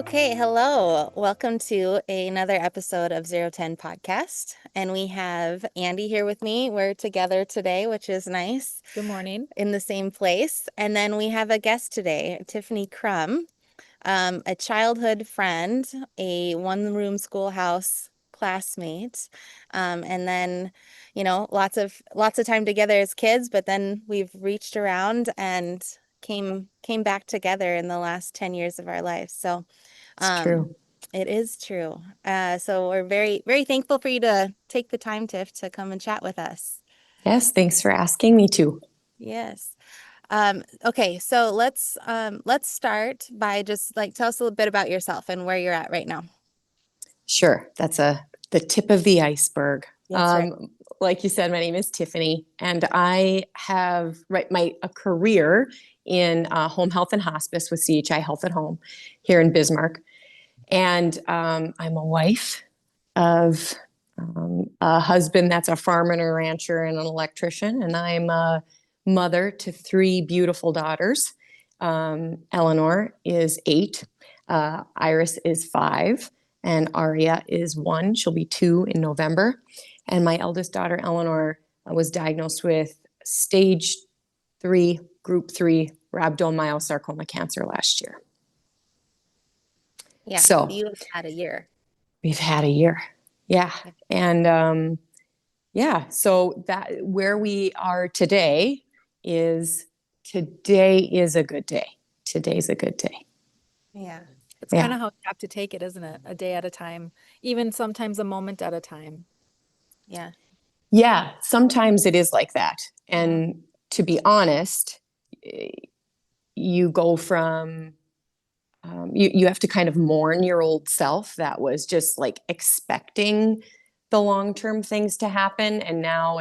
Okay, hello. Welcome to another episode of Zero10 Podcast. And we have Andy here with me. We're together today, which is nice, Good morning. in the same place. And then we have a guest today, Tiffany Krumm, a childhood friend, a one-room schoolhouse classmate, and then, lots of time together as kids. But then we've reached around and came back together in the last 10 years of our lives. So It's true. it is true. So we're very, very thankful for you to take the time, Tiff, to come and chat with us. Yes, thanks for asking me to. Yes. Okay, so let's start by just like tell us a little bit about yourself and where you're at right now. Sure, that's the tip of the iceberg. That's right. Like you said, my name is Tiffany, and I have a career in home health and hospice with CHI Health at Home here in Bismarck. And I'm a wife of a husband that's a farmer and a rancher and an electrician, and I'm a mother to three beautiful daughters. Eleanor is 8, Iris is 5, and Aria is 1. She'll be 2 in November. And my eldest daughter, Eleanor, was diagnosed with stage 3, group 3 rhabdomyosarcoma cancer last year. Yeah, So you've had a year. we've had a year. Yeah. And so that where we are today is a good day. Today's a good day. Yeah. It's kind of how you have to take it, isn't it? A day at a time, even sometimes a moment at a time. Yeah. Yeah, sometimes it is like that. And to be honest, you go from you have to kind of mourn your old self that was just like expecting the long-term things to happen, and now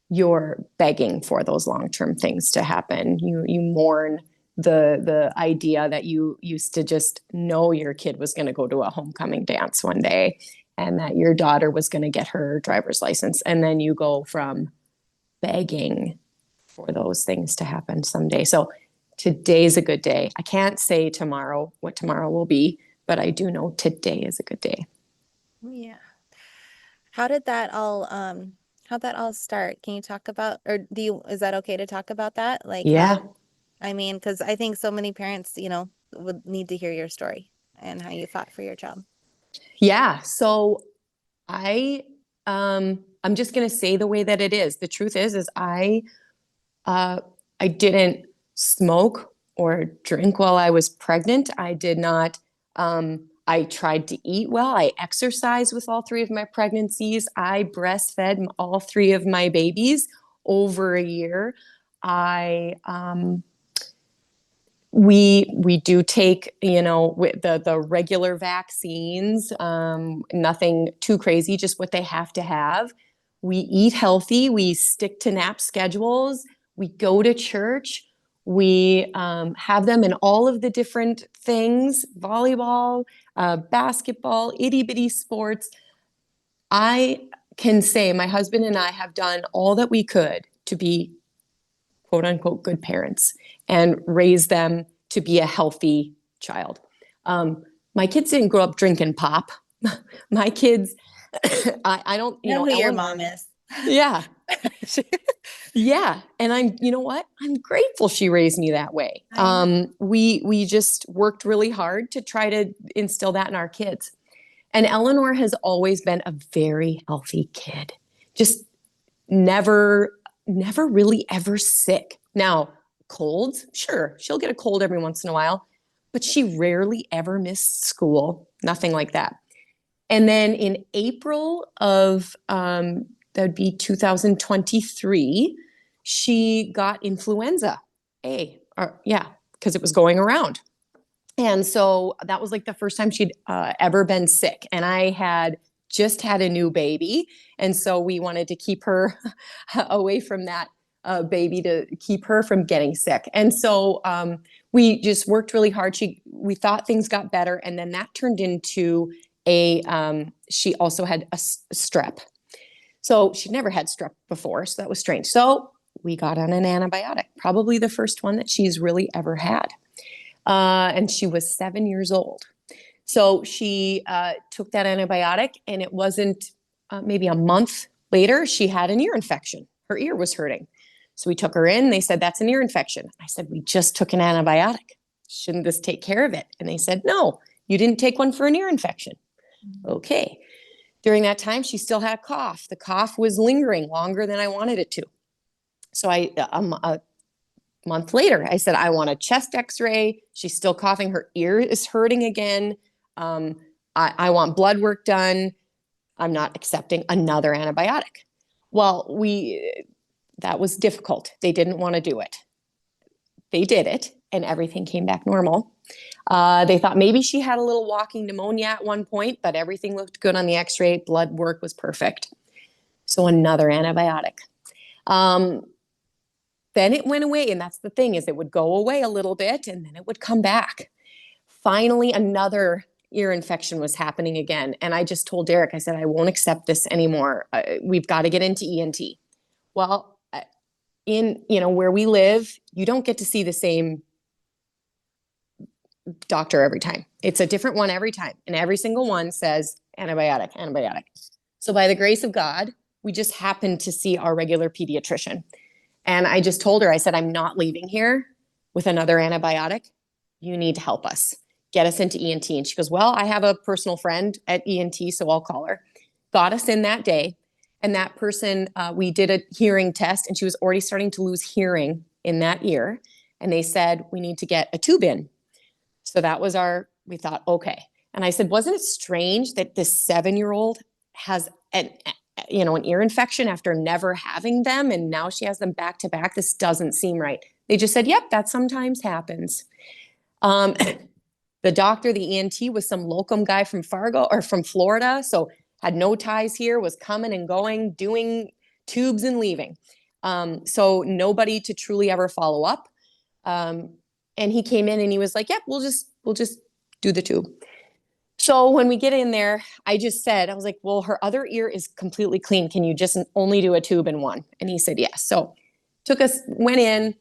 you're begging for those long-term things to happen. You mourn the idea that you used to just know your kid was going to go to a homecoming dance one day, and that your daughter was going to get her driver's license, and then you go from begging for those things to happen someday. So today's a good day. I can't say tomorrow what tomorrow will be, but I do know today is a good day. Yeah. How'd that all start? Can you talk about, or is that okay to talk about that? Like Yeah. because I think so many parents, would need to hear your story and how you fought for your child. Yeah. So I'm just going to say the way that it is. The truth is I didn't smoke or drink while I was pregnant. I did not, I tried to eat well. I exercised with all 3 of my pregnancies. I breastfed all 3 of my babies over a year. We do take, with the regular vaccines, nothing too crazy, just what they have to have. We eat healthy. We stick to nap schedules. We go to church. We have them in all of the different things, volleyball, basketball, itty bitty sports. I can say my husband and I have done all that we could to be quote unquote good parents and raise them to be a healthy child. My kids didn't grow up drinking pop. My kids, I don't, I know who your Eleanor, mom is. yeah. Yeah. And you know what? I'm grateful she raised me that way. We just worked really hard to try to instill that in our kids. And Eleanor has always been a very healthy kid. Just never really ever sick. Now, colds, sure, she'll get a cold every once in a while, but she rarely ever missed school. Nothing like that. And then in April of that would be 2023, she got influenza A, because it was going around. And so that was like the first time she'd ever been sick. And I had just had a new baby. And so we wanted to keep her away from that baby to keep her from getting sick. And so we just worked really hard. We thought things got better. And then that turned into she also had a strep. So she'd never had strep before. So that was strange. So we got on an antibiotic, probably the first one that she's really ever had. And she was 7 years old. So she took that antibiotic, and it wasn't maybe a month later, she had an ear infection. Her ear was hurting. So we took her in. They said, that's an ear infection. I said, we just took an antibiotic. Shouldn't this take care of it? And they said, no, you didn't take one for an ear infection. Okay. During that time, she still had a cough. The cough was lingering longer than I wanted it to. So a month later, I said, I want a chest x-ray. She's still coughing. Her ear is hurting again. I want blood work done. I'm not accepting another antibiotic. Well, that was difficult. They didn't want to do it. They did it, and everything came back normal. They thought maybe she had a little walking pneumonia at one point, but everything looked good on the x-ray. Blood work was perfect. So another antibiotic. Then it went away, and that's the thing, is it would go away a little bit, and then it would come back. Finally, another ear infection was happening again, and I just told Derek, I said, I won't accept this anymore. We've got to get into ENT. Well, in where we live, you don't get to see the same doctor every time. It's a different one every time, and every single one says antibiotic, antibiotic. So by the grace of God, we just happened to see our regular pediatrician. And I just told her, I said, I'm not leaving here with another antibiotic. You need to help us, get us into ENT. And she goes, well, I have a personal friend at ENT, so I'll call her. Got us in that day. And that person, we did a hearing test, and she was already starting to lose hearing in that ear. And they said, we need to get a tube in. So that was we thought, okay. And I said, wasn't it strange that this 7-year-old has an ear infection after never having them, and now she has them back to back? This doesn't seem right. They just said, yep, that sometimes happens. The doctor, the ENT, was some locum guy from Fargo or from Florida, so had no ties here, was coming and going, doing tubes and leaving. So nobody to truly ever follow up. And he came in and he was like, yep, we'll just do the tube. So when we get in there, I was like, well, her other ear is completely clean. Can you just only do a tube in one? And he said, yes. So went in,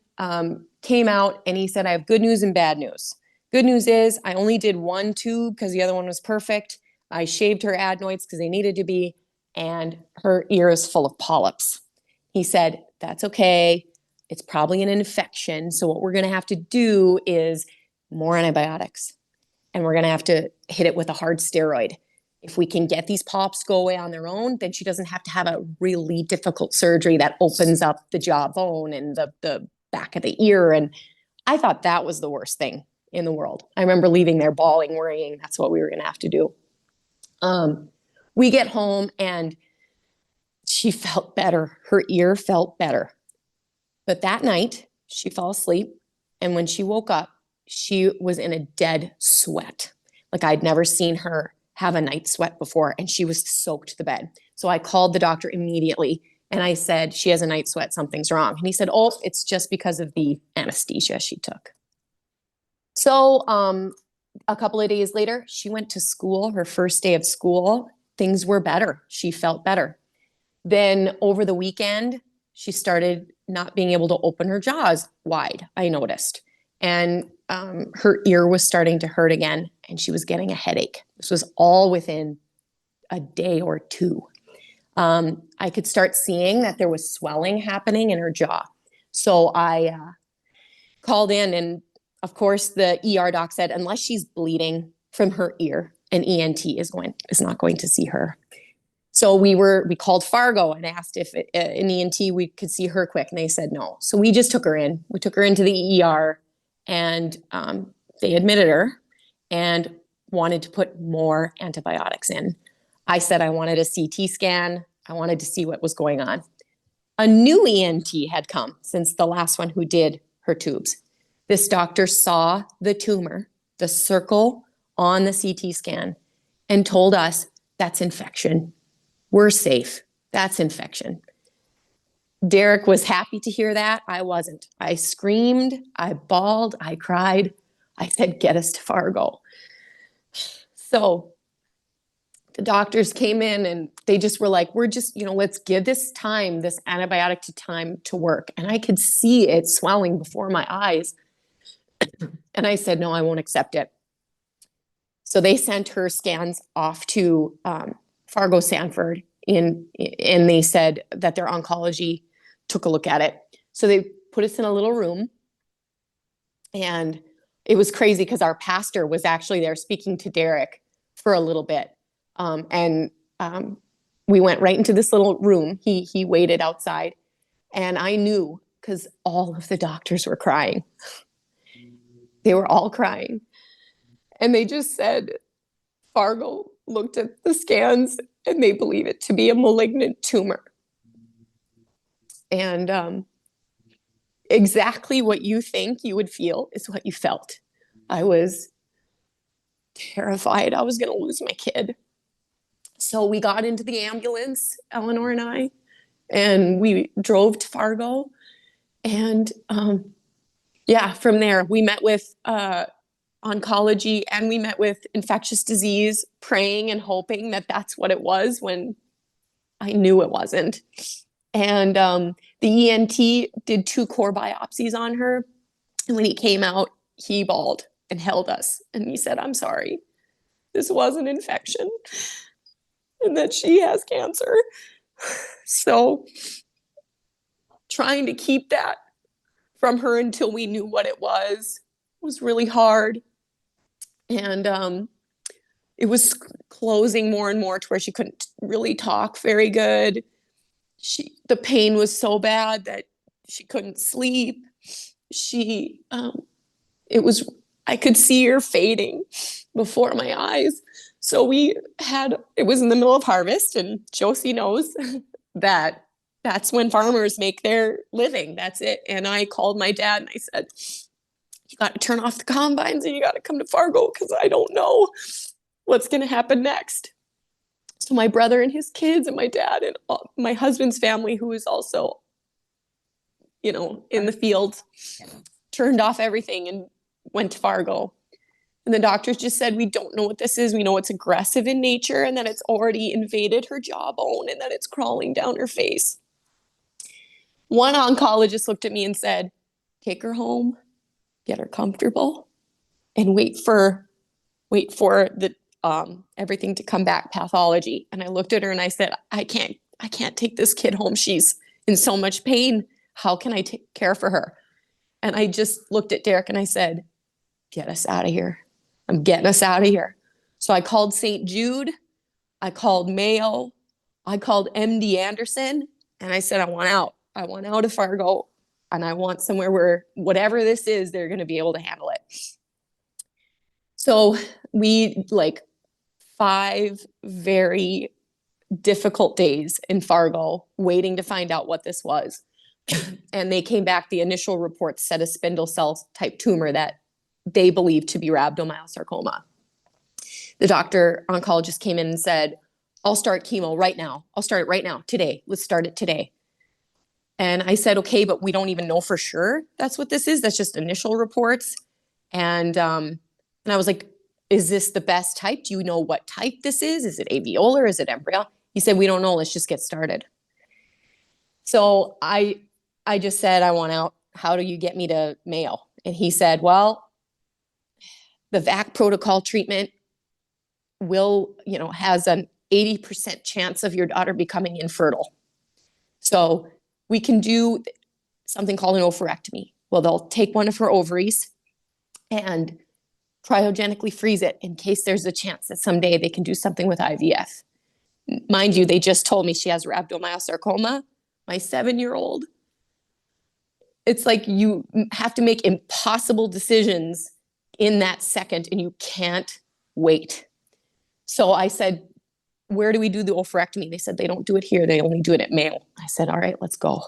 came out, and he said, I have good news and bad news. Good news is I only did one tube because the other one was perfect. I shaved her adenoids because they needed to be, and her ear is full of polyps. He said, that's okay. It's probably an infection. So what we're going to have to do is more antibiotics, and we're going to have to hit it with a hard steroid. If we can get these polyps to go away on their own, then she doesn't have to have a really difficult surgery that opens up the jawbone and the back of the ear. And I thought that was the worst thing in the world. I remember leaving there bawling, worrying that's what we were going to have to do. We get home, and she felt better. Her ear felt better. But that night, she fell asleep, and when she woke up, she was in a dead sweat. Like I'd never seen her have a night sweat before, and she was soaked to the bed. So I called the doctor immediately, and I said, she has a night sweat, something's wrong. And he said, oh, it's just because of the anesthesia she took. So a couple of days later, she went to school, her first day of school. Things were better. She felt better. Then over the weekend, she started not being able to open her jaws wide, I noticed. And her ear was starting to hurt again, and she was getting a headache. This was all within a day or two. I could start seeing that there was swelling happening in her jaw. So I called in, and of course the ER doc said, unless she's bleeding from her ear, an ENT is not going to see her. So we called Fargo and asked if an ENT, we could see her quick, and they said no. So we just took her in. We took her into the ER, and they admitted her and wanted to put more antibiotics in. I said I wanted a CT scan. I wanted to see what was going on. A new ENT had come since the last one who did her tubes. This doctor saw the tumor, the circle on the CT scan, and told us that's infection. We're safe. That's infection. Derek was happy to hear that. I wasn't. I screamed, I bawled, I cried. I said, get us to Fargo. So the doctors came in, and they just were like, we're just, let's give this antibiotic time to work. And I could see it swelling before my eyes. And I said, no, I won't accept it. So they sent her scans off to Fargo Sanford and they said that their oncology took a look at it. So they put us in a little room, and it was crazy because our pastor was actually there speaking to Derek for a little bit. And we went right into this little room. He waited outside, and I knew because all of the doctors were crying. They were all crying. And they just said, Fargo looked at the scans and they believe it to be a malignant tumor. And exactly what you think you would feel is what you felt. I was terrified I was going to lose my kid. So we got into the ambulance, Eleanor and I, and we drove to Fargo. And from there, we met with oncology and we met with infectious disease, praying and hoping that that's what it was when I knew it wasn't. And the ENT did 2 core biopsies on her. And when he came out, he bawled and held us. And he said, I'm sorry, this was an infection and that she has cancer. So trying to keep that from her until we knew what it was really hard. And it was closing more and more to where she couldn't really talk very good. The pain was so bad that she couldn't sleep. I could see her fading before my eyes. So it was in the middle of harvest, and Josie knows that that's when farmers make their living. That's it. And I called my dad and I said, you got to turn off the combines and you got to come to Fargo because I don't know what's going to happen next. So my brother and his kids and my dad and my husband's family, who is also, in the field, turned off everything and went to Fargo. And the doctors just said, we don't know what this is. We know it's aggressive in nature and that it's already invaded her jawbone and that it's crawling down her face. One oncologist looked at me and said, take her home, get her comfortable, and wait for the everything to come back, pathology. And I looked at her and I said, I can't take this kid home. She's in so much pain. How can I take care for her? And I just looked at Derek and I said, get us out of here. I'm getting us out of here. So I called St. Jude. I called Mayo. I called MD Anderson. And I said, I want out. I want out of Fargo. And I want somewhere where whatever this is, they're going to be able to handle it. So we 5 very difficult days in Fargo waiting to find out what this was. And they came back, the initial reports said a spindle cell type tumor that they believed to be rhabdomyosarcoma. The oncologist came in and said, I'll start chemo right now. I'll start it right now, today. Let's start it today. And I said, okay, but we don't even know for sure that's what this is. That's just initial reports. And I was like, is this the best type? Do you know what type this is? Is it alveolar? Is it embryo? He said, we don't know. Let's just get started. So I just said, I want out. How do you get me to Mayo? And he said, well, the VAC protocol treatment has an 80% chance of your daughter becoming infertile. So we can do something called an oophorectomy. Well, they'll take one of her ovaries and cryogenically freeze it in case there's a chance that someday they can do something with IVF. Mind you, they just told me she has rhabdomyosarcoma, my 7-year-old. It's like you have to make impossible decisions in that second and you can't wait. So I said, where do we do the oophorectomy? They said they don't do it here. They only do it at Mayo. I said, all right, let's go.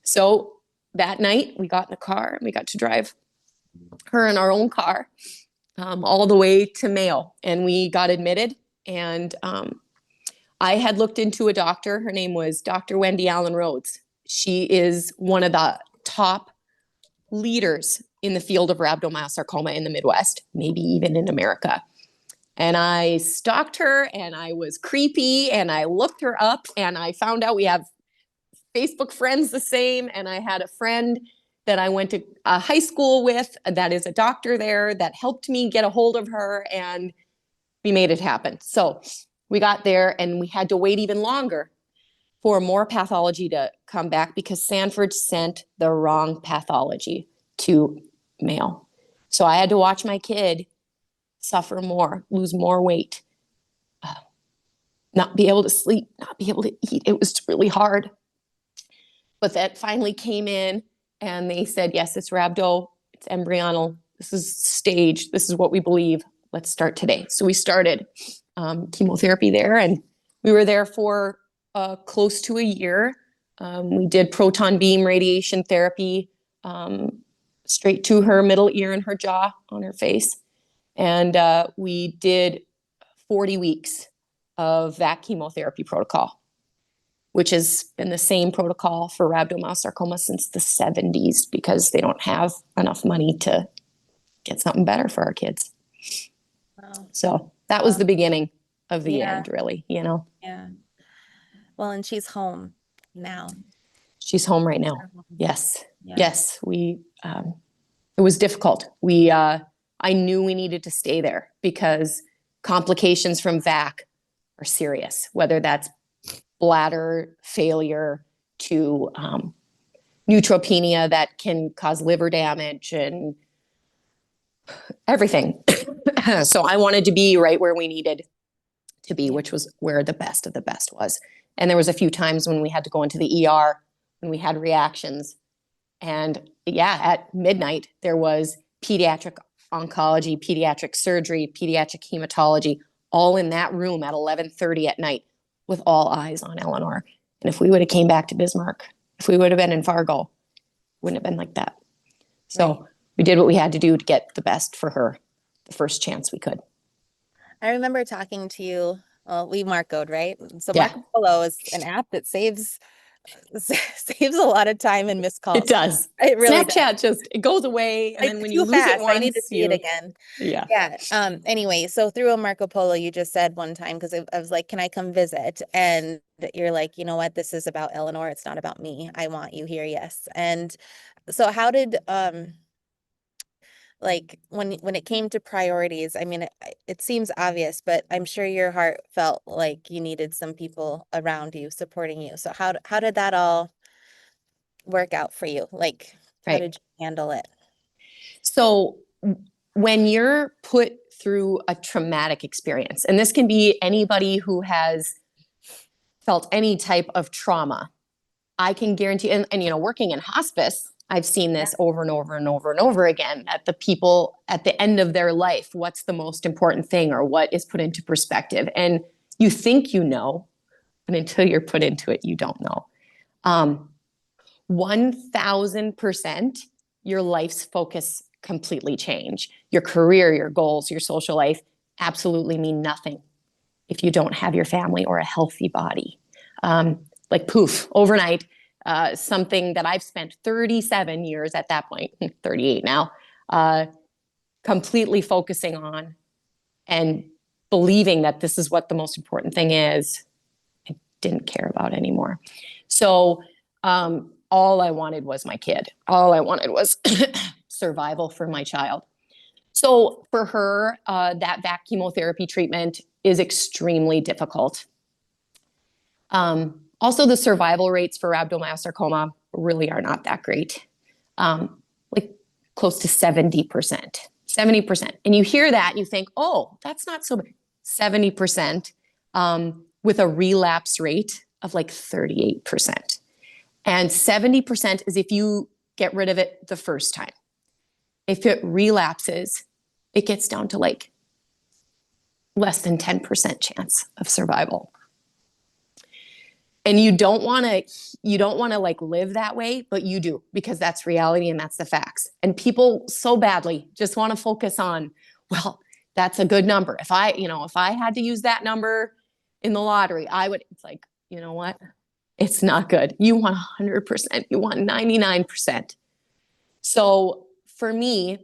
So that night we got in the car and we got to drive her in our own car all the way to Mayo, and we got admitted. And I had looked into a doctor. Her name was Dr. Wendy Allen Rhodes. She is one of the top leaders in the field of rhabdomyosarcoma in the Midwest, maybe even in America. And I stalked her and I was creepy and I looked her up and I found out we have Facebook friends the same. And I had a friend that I went to high school with that is a doctor there that helped me get a hold of her. And we made it happen. So we got there and we had to wait even longer for more pathology to come back because Sanford sent the wrong pathology to Mayo. So I had to watch my kid suffer more, lose more weight, not be able to sleep, not be able to eat. It was really hard. But that finally came in and they said, yes, it's rhabdo, it's embryonal, this is stage, this is what we believe. Let's start today. So we started chemotherapy there, and we were there for close to a year. We did proton beam radiation therapy straight to her middle ear and her jaw on her face. And we did 40 weeks of that chemotherapy protocol, which has been the same protocol for rhabdomyosarcoma since the 70s because they don't have enough money to get something better for our kids. Wow. So that was the beginning of the Yeah. end, really, you know. Yeah. Well, and she's home now. She's home right now. Yes. Yeah. Yes. We, it was difficult. I knew we needed to stay there because complications from VAC are serious, whether that's bladder failure to neutropenia that can cause liver damage and everything. So I wanted to be right where we needed to be, which was where the best of the best was. And there was a few times when we had to go into the ER when we had reactions. And yeah, at midnight, there was pediatric oncology, pediatric surgery, pediatric hematology, all in that room at 11:30 at night with all eyes on Eleanor. And if we would have came back to Bismarck, if we would have been in Fargo, it wouldn't have been like that. So we did what we had to do to get the best for her the first chance we could. I remember talking to you. Well, we Marcoed, right? So Yeah. Marco Polo is an app that saves a lot of time and missed calls. It does. It really Snapchat just, it goes away. And then when you too lose it fast. once, I need to see it again. Yeah. Yeah. Anyway, so through a Marco Polo, you just said one time, because I was like, can I come visit? And you're like, you know what? This is about Eleanor. It's not about me. I want you here. Yes. And so how did, like when it came to priorities, I mean, it seems obvious, but I'm sure your heart felt like you needed some people around you supporting you. So how did that all work out for you? Like, how Right. did you handle it? So when you're put through a traumatic experience, and this can be anybody who has felt any type of trauma, I can guarantee, and you know, working in hospice, I've seen this over and over and over and over again at the people at the end of their life. What's the most important thing, or what is put into perspective? And you think you know, but until you're put into it, you don't know. 1000% your life's focus completely change. Your career, your goals, your social life absolutely mean nothing if you don't have your family or a healthy body. Like poof, overnight, something that I've spent 37 years at that point, 38 now, completely focusing on and believing that this is what the most important thing is, I didn't care about anymore. So all I wanted was my kid. All I wanted was survival for my child. So for her, that VAC chemotherapy treatment is extremely difficult. Also, the survival rates for rhabdomyosarcoma really are not that great, like close to 70%. 70%. And you hear that, you think, oh, that's not so bad. 70% with a relapse rate of like 38%. And 70% is if you get rid of it the first time. If it relapses, it gets down to like less than 10% chance of survival. And you don't want to like live that way, but you do, because that's reality and that's the facts. And people so badly just want to focus on, well, that's a good number. If I had to use that number in the lottery, I would. It's like, you know what? It's not good. You want 100%. You want 99%. So for me,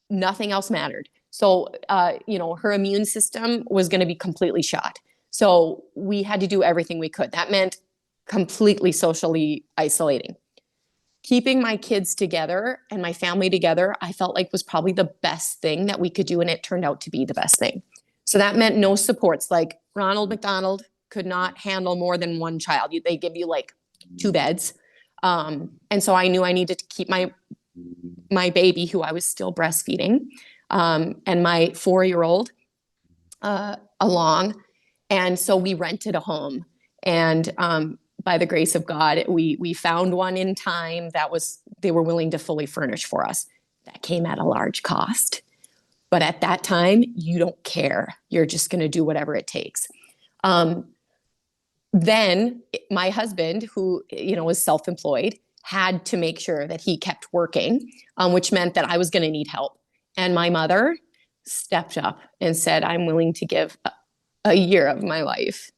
nothing else mattered. So, her immune system was going to be completely shot. So we had to do everything we could. That meant completely socially isolating. Keeping my kids together and my family together, I felt like was probably the best thing that we could do. And it turned out to be the best thing. So that meant no supports. Like Ronald McDonald could not handle more than one child. They give you like 2 beds. And so I knew I needed to keep my baby, who I was still breastfeeding, and my 4-year-old along. And so we rented a home, and by the grace of God, we found one in time they were willing to fully furnish for us. That came at a large cost. But at that time, you don't care. You're just going to do whatever it takes. Then my husband, who, was self-employed, had to make sure that he kept working, which meant that I was going to need help. And my mother stepped up and said, I'm willing to give a year of my life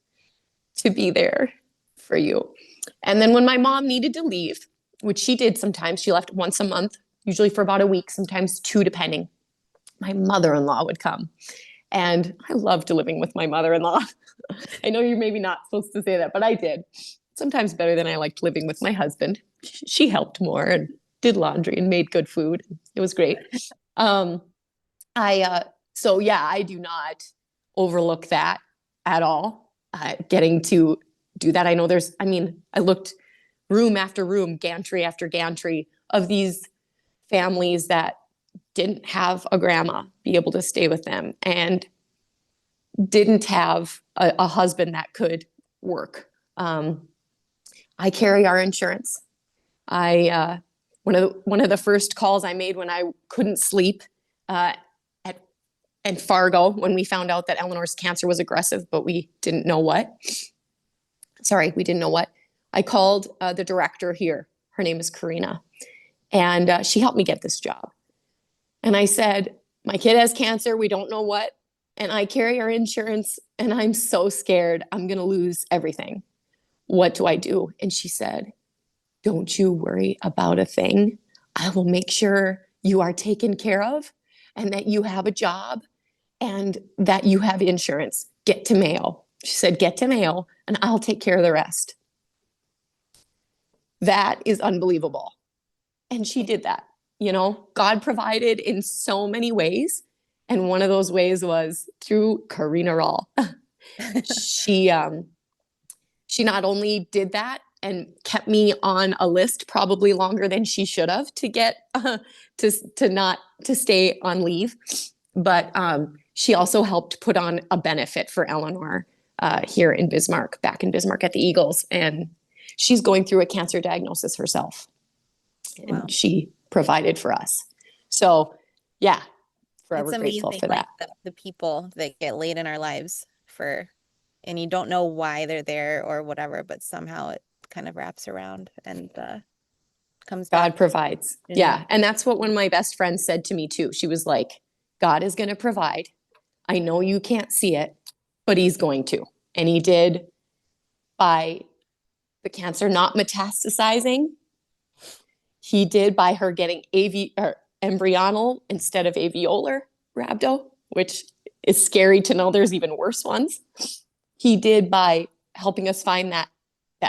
to be there for you. And then when my mom needed to leave, which she did sometimes, she left once a month, usually for about a week, sometimes 2, depending. My mother-in-law would come. And I loved living with my mother-in-law. I know you're maybe not supposed to say that, but I did. Sometimes better than I liked living with my husband. She helped more and did laundry and made good food. It was great. I do not overlook that at all. Getting to do that. I know I looked room after room, gantry after gantry of these families that didn't have a grandma be able to stay with them and didn't have a husband that could work. I carry our insurance. One of the first calls I made when I couldn't sleep at Fargo, when we found out that Eleanor's cancer was aggressive, but we didn't know what. I called the director here. Her name is Karina, and she helped me get this job. And I said, my kid has cancer. We don't know what. And I carry our insurance, and I'm so scared I'm going to lose everything. What do I do? And she said, don't you worry about a thing. I will make sure you are taken care of and that you have a job and that you have insurance. Get to Mayo. She said, get to Mayo and I'll take care of the rest. That is unbelievable. And she did that. God provided in so many ways. And one of those ways was through Karina Rawl. She not only did that and kept me on a list probably longer than she should have to get to stay on leave, but she also helped put on a benefit for Eleanor here in Bismarck, back in Bismarck at the Eagles. And she's going through a cancer diagnosis herself. And Wow. she provided for us. So yeah, forever It's grateful amazing, for that. the people that get laid in our lives and you don't know why they're there or whatever, but somehow it kind of wraps around and comes back. God provides. Yeah. And that's what one of my best friends said to me too. She was like, God is going to provide. I know you can't see it, but he's going to. And he did by the cancer not metastasizing. He did by her getting embryonal instead of alveolar rhabdo, which is scary to know there's even worse ones. He did by helping us find that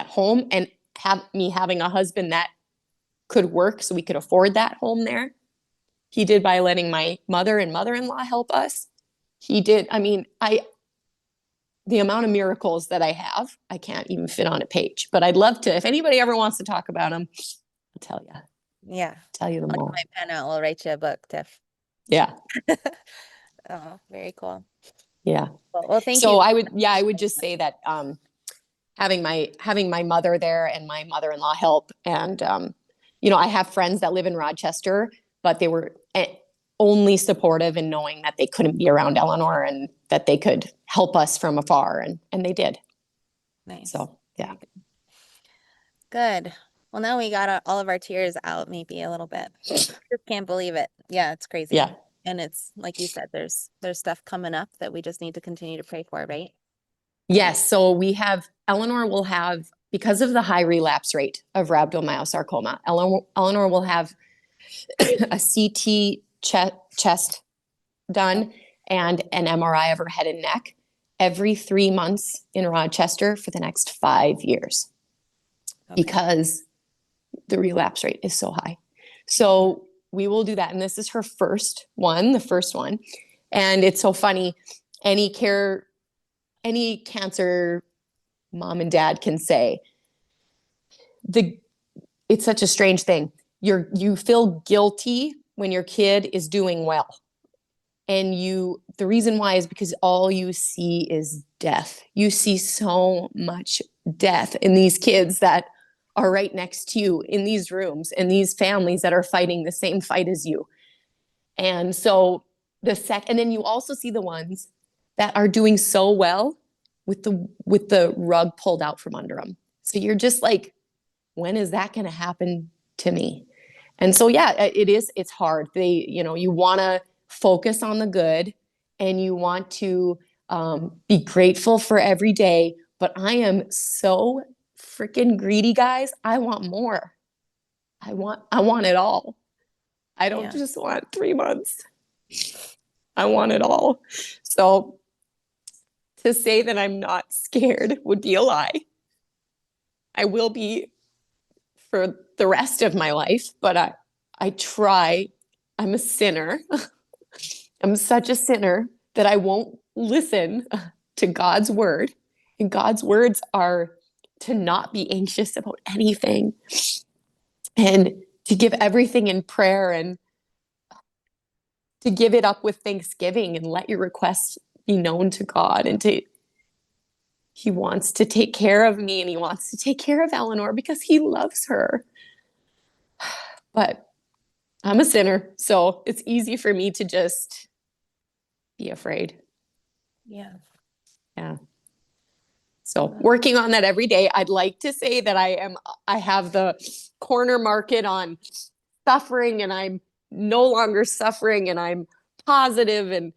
home and having a husband that could work so we could afford that home there. He did by letting my mother and mother-in-law help us. He did. The amount of miracles that I have, I can't even fit on a page, but I'd love to. If anybody ever wants to talk about them, I'll tell you. Yeah. Tell you them I'll all. get my pen out. I'll write you a book, Tiff. Yeah. Oh, very cool. Yeah. Well, thank you. So I would just say that having my mother there and my mother-in-law help, and I have friends that live in Rochester, but they were only supportive in knowing that they couldn't be around Eleanor and that they could help us from afar, and they did. Nice. So yeah. Good. Well, now we got all of our tears out, maybe a little bit. Just can't believe it. Yeah, it's crazy. Yeah. And it's like you said, there's stuff coming up that we just need to continue to pray for, right? Yes. So Eleanor will have, because of the high relapse rate of rhabdomyosarcoma, Eleanor will have a CT chest done and an MRI of her head and neck every 3 months in Rochester for the next 5 years. Okay. Because the relapse rate is so high. So we will do that. And this is her the first one. And it's so funny. any cancer mom and dad can say. It's such a strange thing. You feel guilty when your kid is doing well. And the reason why is because all you see is death. You see so much death in these kids that are right next to you in these rooms, and these families that are fighting the same fight as you. And so and then you also see the ones that are doing so well with the rug pulled out from under them. So you're just like, when is that going to happen to me? And so, yeah, it's hard. You want to focus on the good, and you want to be grateful for every day. But I am so freaking greedy, guys. I want more. I want it all. I don't just want 3 months. I want it all. So to say that I'm not scared would be a lie. I will be for the rest of my life, but I try. I'm a sinner. I'm such a sinner that I won't listen to God's word. And God's words are to not be anxious about anything, and to give everything in prayer, and to give it up with thanksgiving, and let your requests be known to God. And He wants to take care of me, and He wants to take care of Eleanor because He loves her. But I'm a sinner, so it's easy for me to just be afraid. Yeah. So working on that every day. I'd like to say that I have the corner market on suffering, and I'm no longer suffering, and I'm positive, and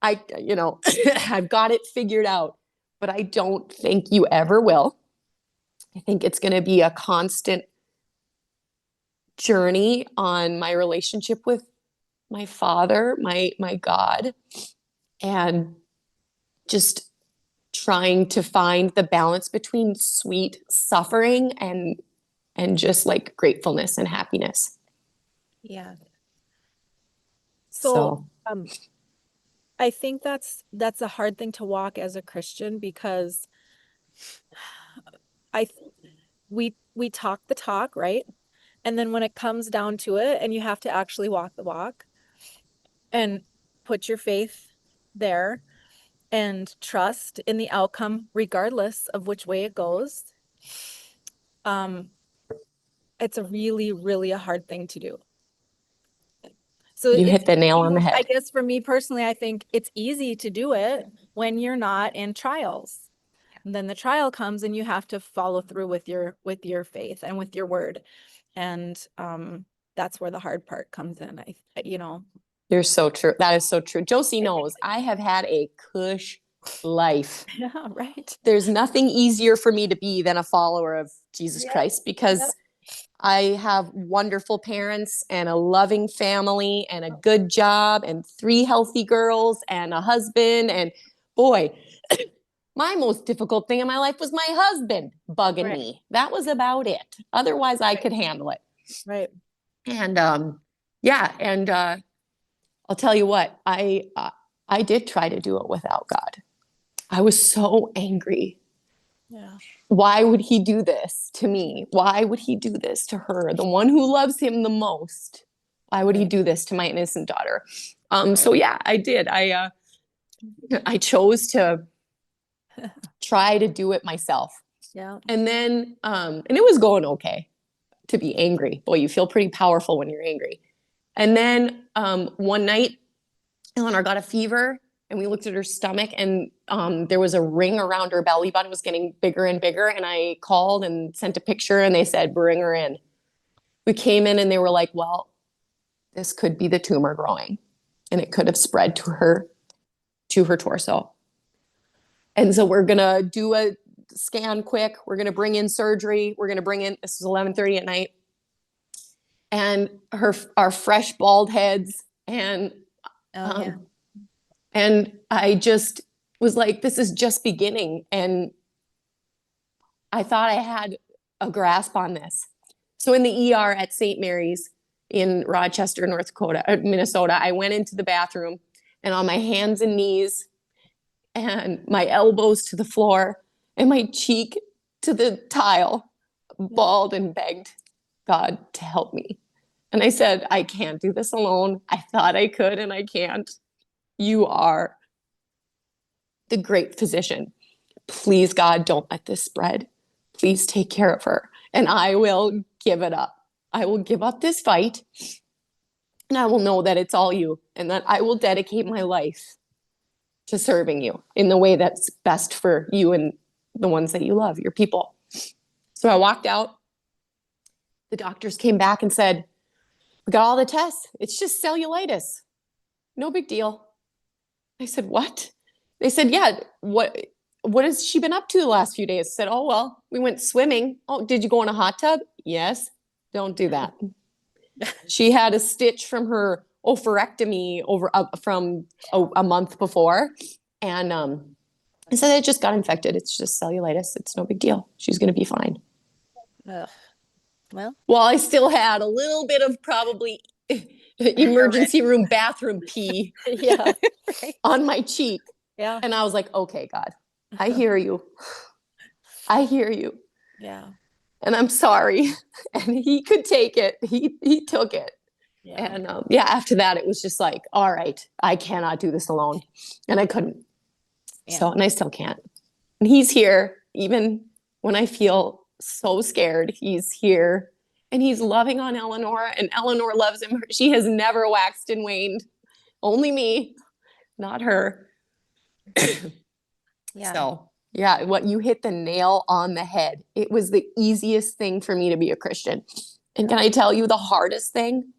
I've got it figured out, but I don't think you ever will. I think it's going to be a constant journey on my relationship with my Father, my God, and just trying to find the balance between sweet suffering and just like gratefulness and happiness. Yeah. So I think that's a hard thing to walk as a Christian, because we talk the talk, right? And then when it comes down to it, and you have to actually walk the walk and put your faith there and trust in the outcome, regardless of which way it goes, it's a really, really a hard thing to do. So you hit the nail on the head. I guess for me personally, I think it's easy to do it when you're not in trials. And then the trial comes, and you have to follow through with your faith and with your word. And that's where the hard part comes in. You're so true. That is so true. Josie knows I have had a cush life. Yeah, right. There's nothing easier for me to be than a follower of Jesus Christ, because I have wonderful parents and a loving family and a good job and 3 healthy girls and a husband. And boy, my most difficult thing in my life was my husband bugging me. That was about it. Otherwise, I could handle it. Right. And I'll tell you what, I did try to do it without God. I was so angry. Yeah. Why would He do this to me? Why would He do this to her, the one who loves Him the most? Why would He do this to my innocent daughter? So yeah, I did. I chose to try to do it myself. Yeah. And then, and it was going okay to be angry. Boy, you feel pretty powerful when you're angry. And then one night, Eleanor got a fever, and we looked at her stomach, and there was a ring around her belly button. It was getting bigger and bigger. And I called and sent a picture, and they said, bring her in. We came in, and they were like, well, this could be the tumor growing, and it could have spread to her torso. And so we're going to do a scan quick. We're going to bring in surgery. This was 11:30 at night. And our fresh bald heads. And and I just was like, this is just beginning. And I thought I had a grasp on this. So in the ER at St. Mary's in Rochester, Minnesota, I went into the bathroom, and on my hands and knees, and my elbows to the floor and my cheek to the tile, bawled and begged God to help me. And I said, I can't do this alone. I thought I could, and I can't. You are the great physician. Please, God, don't let this spread. Please take care of her. And I will give it up. I will give up this fight. And I will know that it's all you, and that I will dedicate my life to serving you in the way that's best for you and the ones that you love, your people. So I walked out. The doctors came back and said, we got all the tests. It's just cellulitis. No big deal. I said, what? They said, yeah, what has she been up to the last few days? I said, oh, well, we went swimming. Oh, did you go in a hot tub? Yes. Don't do that. She had a stitch from her oophorectomy from a month before. And I said, it just got infected. It's just cellulitis. It's no big deal. She's going to be fine. Ugh. Well, I still had a little bit of probably emergency room bathroom pee Yeah. on my cheek. Yeah. And I was like, okay, God, I hear you. I hear you. Yeah. And I'm sorry. And he could take it. He took it. Yeah. And after that, it was just like, all right, I cannot do this alone. And I couldn't. Yeah. So, and I still can't. And he's here, even when I feel so scared, he's here. And he's loving on Eleanor, and Eleanor loves him. She has never waxed and waned. Only me, not her. Yeah. So, yeah, what you hit the nail on the head. It was the easiest thing for me to be a Christian. And can I tell you the hardest thing?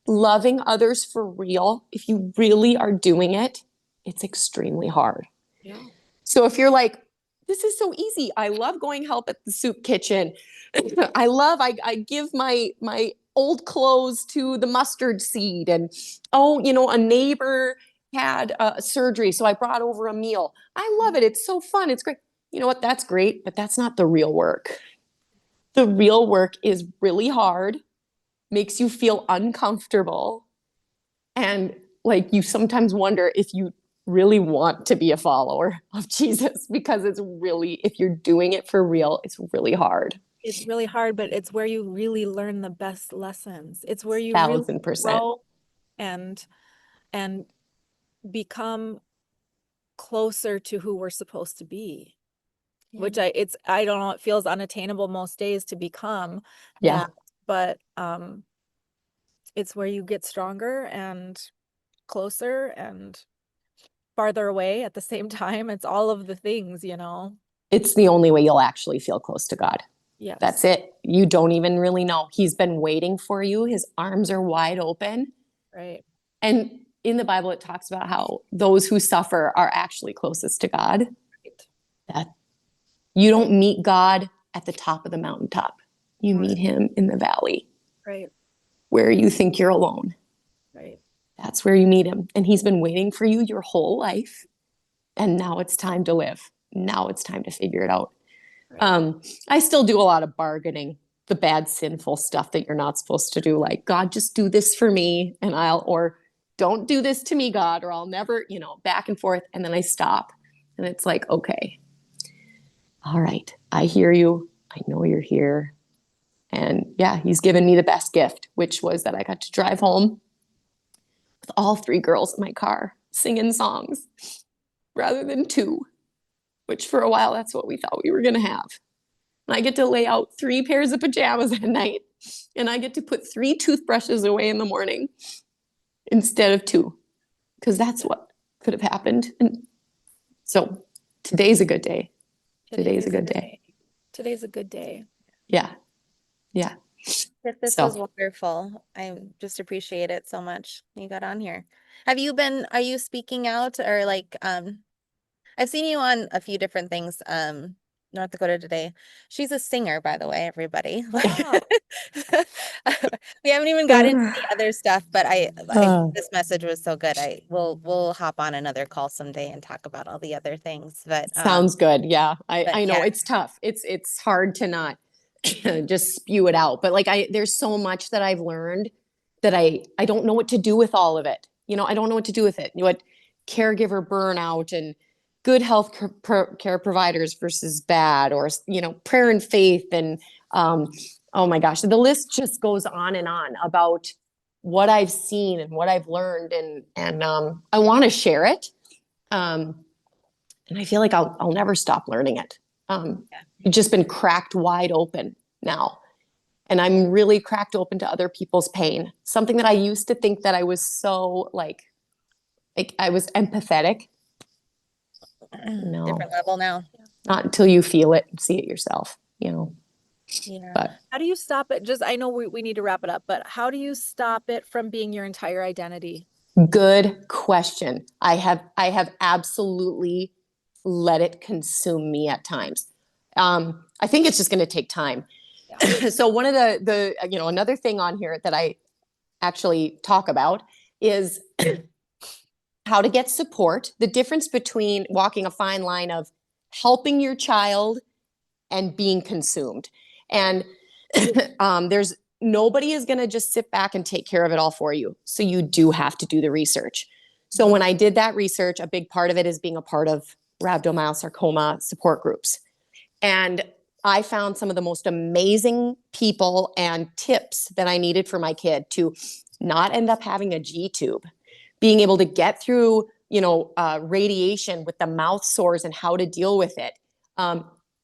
Loving others for real. If you really are doing it, it's extremely hard. Yeah. So if you're like, this is so easy. I love going help at the soup kitchen. I give my old clothes to the mustard seed. And, a neighbor had surgery, so I brought over a meal. I love it. It's so fun. It's great. You know what? That's great, but that's not the real work. The real work is really hard, makes you feel uncomfortable. And like you sometimes wonder if you really want to be a follower of Jesus, because it's really, if you're doing it for real, it's really hard. It's really hard, but it's where you really learn the best lessons. It's where you really 1000%. grow and become closer to who we're supposed to be. Yeah. Which I don't know, it feels unattainable most days to become Yeah. that, but it's where you get stronger and closer and farther away at the same time. It's all of the things, It's the only way you'll actually feel close to God. Yes. That's it. You don't even really know. He's been waiting for you. His arms are wide open. Right. And in the Bible, it talks about how those who suffer are actually closest to God. Right. That you don't meet God at the top of the mountaintop. You meet him in the valley. Right. Where you think you're alone. Right. That's where you meet him. And he's been waiting for you your whole life. And now it's time to live. Now it's time to figure it out. Right. I still do a lot of bargaining, the bad, sinful stuff that you're not supposed to do. Like, God, just do this for me. And or don't do this to me, God, or I'll never, back and forth. And then I stop. And it's like, okay, all right, I hear you. I know you're here. And yeah, he's given me the best gift, which was that I got to drive home with all 3 girls in my car singing songs rather than 2, which for a while, that's what we thought we were going to have. And I get to lay out 3 pairs of pajamas at night, and I get to put 3 toothbrushes away in the morning instead of 2, because that's what could have happened. And so today's a good day. Today's a good day. Today's a good day. Yeah. Yeah. This was wonderful. I just appreciate it so much. You got on here. Are you speaking out, or like, I've seen you on a few different things. North Dakota Today. She's a singer, by the way, everybody. Wow. We haven't even got into the other stuff, but this message was so good. We'll hop on another call someday and talk about all the other things. But sounds good. Yeah. I know yeah. it's tough. It's hard to not just spew it out. But like there's so much that I've learned that I don't know what to do with all of it. I don't know what to do with it. What caregiver burnout and good health care providers versus bad, or, prayer and faith. And, oh my gosh, the list just goes on and on about what I've seen and what I've learned. And I want to share it. And I feel like I'll never stop learning it. It's just been cracked wide open now. And I'm really cracked open to other people's pain. Something that I used to think that I was so like I was empathetic. No. Different level now. Not until you feel it and see it yourself, Yeah. But How do you stop it? I know we need to wrap it up, but how do you stop it from being your entire identity? good question. I have absolutely let it consume me at times. I think it's just going to take time. Yeah. So one of the another thing on here that I actually talk about is how to get support, the difference between walking a fine line of helping your child and being consumed. And there's nobody is going to just sit back and take care of it all for you. So you do have to do the research. So when I did that research, a big part of it is being a part of rhabdomyosarcoma support groups. And I found some of the most amazing people and tips that I needed for my kid to not end up having a G tube, being able to get through, radiation with the mouth sores and how to deal with it,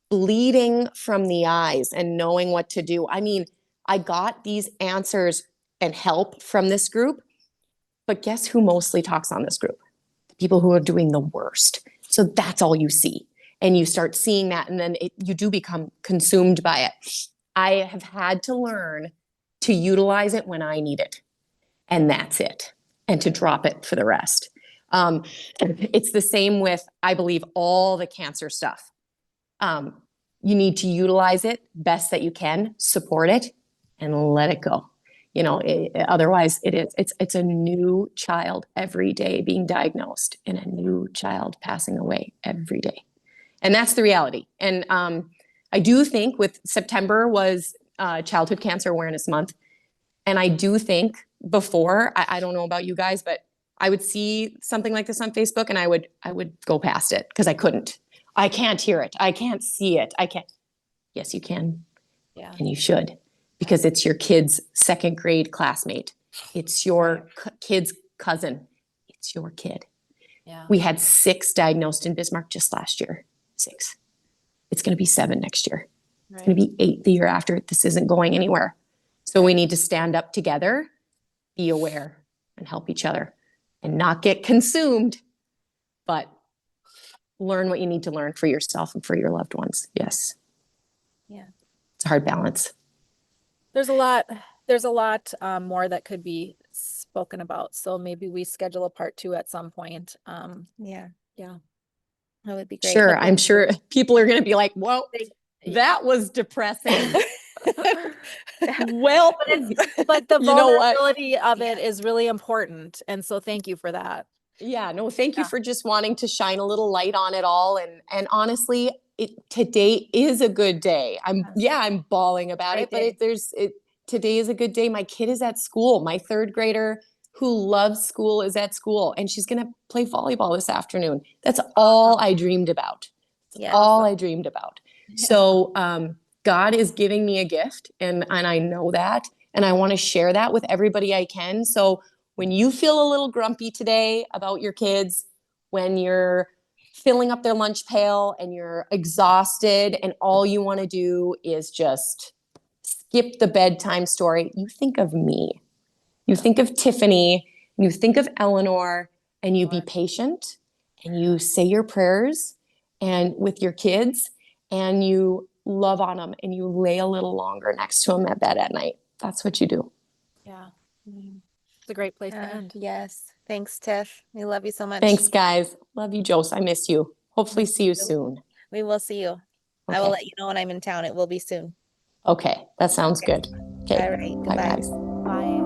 bleeding from the eyes and knowing what to do. I mean, I got these answers and help from this group, but guess who mostly talks on this group? The people who are doing the worst. So that's all you see. And you start seeing that, and then you do become consumed by it. I have had to learn to utilize it when I need it, and that's it, and to drop it for the rest. It's the same with, I believe, all the cancer stuff. You need to utilize it best that you can, support it, and let it go. Otherwise it's a new child every day being diagnosed and a new child passing away every day. And that's the reality. And I do think with September was Childhood Cancer Awareness Month. And I do think before, I don't know about you guys, but I would see something like this on Facebook and I would go past it because I couldn't. I can't hear it. I can't see it. I can't. Yes, you can. Yeah. And you should, because it's your kid's second grade classmate. It's your kid's cousin. It's your kid. Yeah. We had 6 diagnosed in Bismarck just last year. 6. It's going to be 7 next year. Right. It's going to be 8 the year after. This isn't going anywhere. So we need to stand up together, be aware, and help each other, and not get consumed, but learn what you need to learn for yourself and for your loved ones. Yes. Yeah. It's a hard balance. There's a lot more that could be spoken about. So maybe we schedule a part 2 at some point. Yeah. That would be great. Sure. I'm sure people are going to be like, whoa, that was depressing. Well, but the vulnerability of it is really important. And so thank you for that. Yeah, no, thank you for just wanting to shine a little light on it all. And honestly, today is a good day. I'm bawling about it, but today is a good day. My kid is at school. My 3rd grader who loves school is at school, and she's going to play volleyball this afternoon. That's all I dreamed about. All I dreamed about. Yeah. So, God is giving me a gift, and I know that, and I want to share that with everybody I can. So when you feel a little grumpy today about your kids, when you're filling up their lunch pail and you're exhausted and all you want to do is just skip the bedtime story, you think of me. You think of Tiffany, you think of Eleanor, and you be patient and you say your prayers and with your kids, and you love on them and you lay a little longer next to them at bed at night. That's what you do. Yeah. Mm-hmm. It's a great place to end. Yes. Thanks, Tiff. We love you so much. Thanks, guys. Love you, Jose. I miss you. Hopefully see you soon. We will see you. Okay. I will let you know when I'm in town. It will be soon. Okay. That sounds good. Okay. All right. Goodbye. Bye, guys. Bye.